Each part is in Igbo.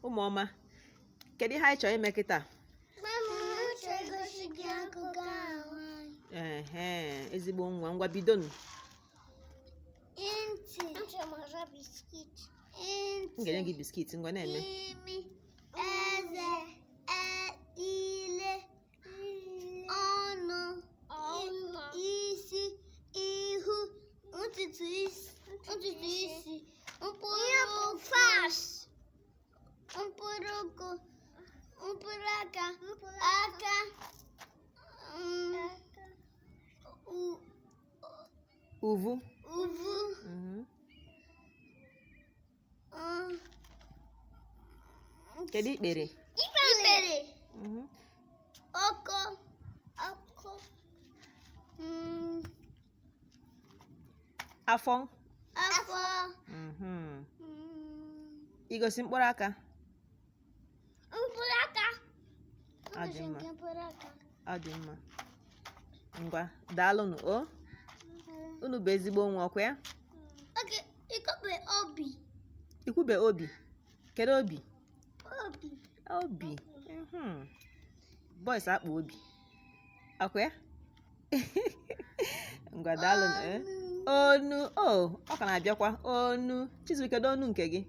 ụmụọma, kedu ihe anyị chọrọ ime kịta? Ezigbo nwa, ngwa bidonu. M ga-enye gị biskit, ngwa na-eme. Eze, ile, ọnụ, isi, ihu, ntutu isi, mkpụrụ ụkwụ, mkpụrụ aka, uvu, kedu ikpere? ọkọ, afọ, igosi mkpụrụ aka. Ọ dị mma. Ngwa daalụnụ. Unu bụ ezigbo nwa, ọkwa ya? Ikwube obi. Kedu obi? Obi. Boys akpa obi, ọkwa ya? Ngwa daalụnụ. Onu. Ọ ka na-abịakwa. Onu. Chizurumoke, kedu onu nke gị?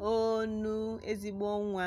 Onu, ezigbo nwa.